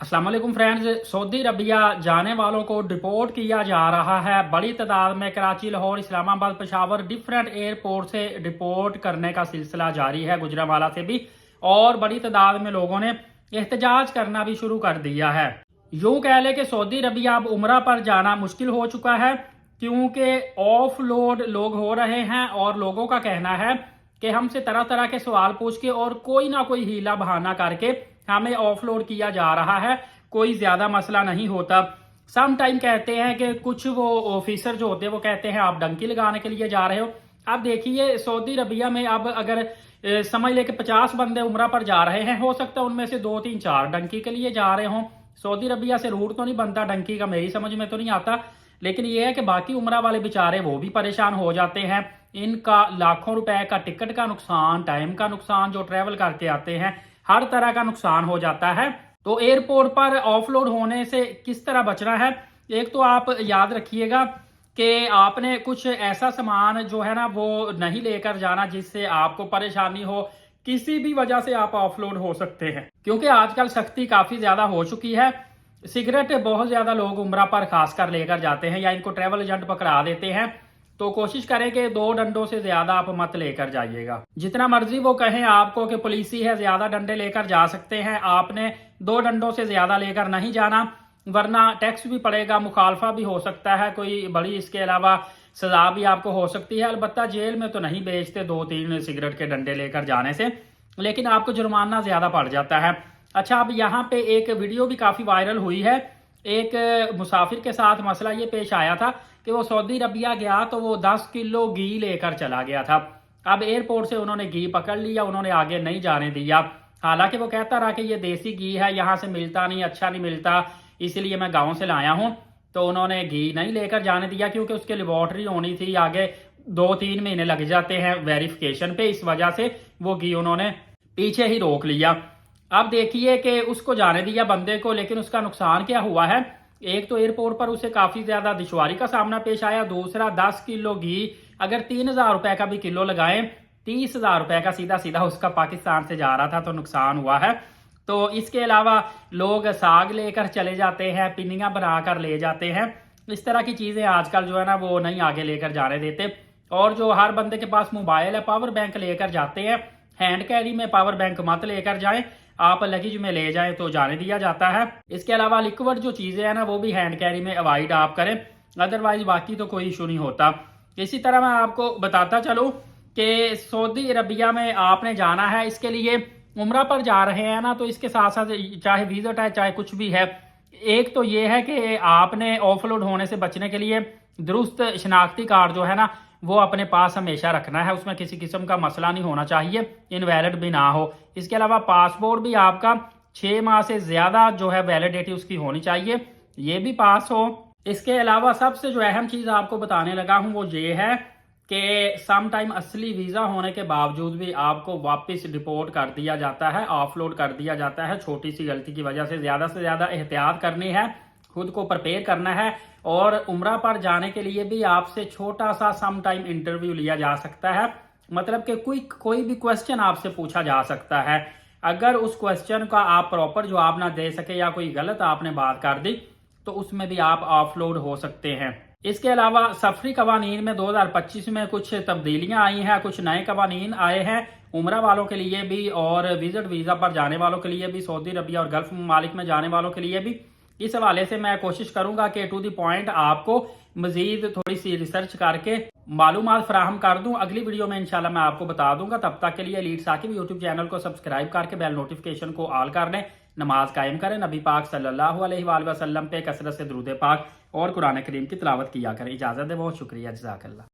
अस्सलाम वालेकुम friends. Saudi Arabia जाने वालों को डिपोर्ट किया जा रहा है। बड़ी तादाद में कराची, लाहौर, इस्लामाबाद, पेशावर डिफरेंट एयरपोर्ट से डिपोर्ट करने का सिलसिला जारी है। गुजरांवाला से भी और बड़ी तादाद में लोगों ने एहतजाज करना भी शुरू कर दिया है। यूं कह ले कि सऊदी अरबिया अब उम्रा पर जाना मुश्किल हो चुका है, क्योंकि ऑफ लोड लोग हो रहे हैं और लोगों का कहना है कि हमसे तरह तरह के सवाल पूछ के और कोई ना कोई हीला बहाना करके हमें ऑफलोड किया जा रहा है। कोई ज्यादा मसला नहीं होता। सम टाइम कहते हैं कि कुछ वो ऑफिसर जो होते हैं वो कहते हैं आप डंकी लगाने के लिए जा रहे हो। अब देखिए सऊदी अरबिया में अब अगर समझ ले कि 50 बंदे उम्रा पर जा रहे हैं, हो सकता है उनमें से 2, 3, 4 डंकी के लिए जा रहे हों। सऊदी अरबिया से रूट तो नहीं बनता डंकी का, मेरी समझ में तो नहीं आता, लेकिन ये है कि बाकी उम्रा वाले बेचारे वो भी परेशान हो जाते हैं। इनका लाखों रुपए का टिकट का नुकसान, टाइम का नुकसान, जो ट्रेवल करके आते हैं हर तरह का नुकसान हो जाता है। तो एयरपोर्ट पर ऑफलोड होने से किस तरह बचना है, एक तो आप याद रखिएगा कि आपने कुछ ऐसा सामान जो है ना वो नहीं लेकर जाना जिससे आपको परेशानी हो। किसी भी वजह से आप ऑफलोड हो सकते हैं, क्योंकि आजकल सख्ती काफी ज्यादा हो चुकी है। सिगरेट बहुत ज्यादा लोग उम्रा पर खासकर लेकर जाते हैं या इनको ट्रेवल एजेंट पकड़ा देते हैं। तो कोशिश करें कि 2 डंडों से ज्यादा आप मत लेकर जाइएगा। जितना मर्जी वो कहें आपको कि पुलिस ही है, ज्यादा डंडे लेकर जा सकते हैं, आपने 2 डंडों से ज्यादा लेकर नहीं जाना, वरना टैक्स भी पड़ेगा, मुखालफा भी हो सकता है कोई बड़ी, इसके अलावा सजा भी आपको हो सकती है। अलबत्ता जेल में तो नहीं बेचते 2-3 सिगरेट के डंडे लेकर जाने से, लेकिन आपको जुर्माना ज्यादा पड़ जाता है। अच्छा, अब यहाँ पे एक वीडियो भी काफी वायरल हुई है। एक मुसाफिर के साथ मसला ये पेश आया था कि वो सऊदी अरबिया गया तो वो 10 किलो घी लेकर चला गया था। अब एयरपोर्ट से उन्होंने घी पकड़ लिया, उन्होंने आगे नहीं जाने दिया। हालांकि वो कहता रहा कि ये देसी घी है, यहाँ से मिलता नहीं, अच्छा नहीं मिलता, इसलिए मैं गाँव से लाया हूँ। तो उन्होंने घी नहीं लेकर जाने दिया, क्योंकि उसकी लेबॉर्ट्री होनी थी, आगे 2-3 महीने लग जाते हैं वेरिफिकेशन पे। इस वजह से वो घी उन्होंने पीछे ही रोक लिया। अब देखिए कि उसको जाने दिया बंदे को, लेकिन उसका नुकसान क्या हुआ है। एक तो एयरपोर्ट पर उसे काफी ज्यादा दुश्वारी का सामना पेश आया। दूसरा, 10 किलो घी अगर 3,000 रुपए का भी किलो लगाएं, 30,000 रुपए का सीधा सीधा उसका पाकिस्तान से जा रहा था, तो नुकसान हुआ है। तो इसके अलावा लोग साग लेकर चले जाते हैं, पिनियां बनाकर ले जाते हैं। इस तरह की चीजें आजकल जो है ना वो नहीं आगे लेकर जाने देते। और जो हर बंदे के पास मोबाइल है, पावर बैंक लेकर जाते हैं। हैंड कैरी में पावर बैंक मत लेकर जाएं, आप लगेज में ले जाएं तो जाने दिया जाता है। इसके अलावा लिक्विड जो चीजें हैं ना वो भी हैंड कैरी में अवॉइड आप करें, अदरवाइज बाकी तो कोई इशू नहीं होता। इसी तरह मैं आपको बताता चलूं कि सऊदी अरबिया में आपने जाना है, इसके लिए उम्रा पर जा रहे हैं ना, तो इसके साथ साथ चाहे विजिट है चाहे कुछ भी है, एक तो ये है कि आपने ऑफलोड होने से बचने के लिए दुरुस्त शनाख्ती कार्ड जो है ना वो अपने पास हमेशा रखना है। उसमें किसी किस्म का मसला नहीं होना चाहिए, इनवैलिड भी ना हो। इसके अलावा पासपोर्ट भी आपका 6 माह से ज्यादा जो है वैलिडिटी उसकी होनी चाहिए, ये भी पास हो। इसके अलावा सबसे जो अहम चीज आपको बताने लगा हूं वो ये है कि सम टाइम असली वीजा होने के बावजूद भी आपको वापस डिपोर्ट कर दिया जाता है, ऑफलोड कर दिया जाता है। छोटी सी गलती की वजह से ज्यादा एहतियात करनी है, खुद को प्रिपेयर करना है। और उम्रा पर जाने के लिए भी आपसे छोटा सा सम टाइम इंटरव्यू लिया जा सकता है, मतलब कि कोई भी क्वेश्चन आपसे पूछा जा सकता है। अगर उस क्वेश्चन का आप प्रॉपर जवाब ना दे सके या कोई गलत आपने बात कर दी तो उसमें भी आप ऑफलोड हो सकते हैं। इसके अलावा सफरी कवानीन में 2025 में कुछ तब्दीलियां आई हैं, कुछ नए कवानीन आए हैं उम्रा वालों के लिए भी और विजिट वीजा पर जाने वालों के लिए भी, सऊदी अरबिया और गल्फ ममालिक में जाने वालों के लिए भी। इस हवाले से मैं कोशिश करूंगा कि टू द पॉइंट आपको मजीद थोड़ी सी रिसर्च करके मालूमात फराहम कर दूं। अगली वीडियो में इंशाल्लाह मैं आपको बता दूंगा। तब तक के लिए लीड साकिब यूट्यूब चैनल को सब्सक्राइब करके बेल नोटिफिकेशन को ऑल कर लें, नमाज कायम करें, नबी पाक सल्लल्लाहु अलैहि वसल्लम पे कसरत से दुरूद पाक और कुरान करीम की तिलावत किया करें। इजाजत है, बहुत शुक्रिया, जज़ाकल्लाह।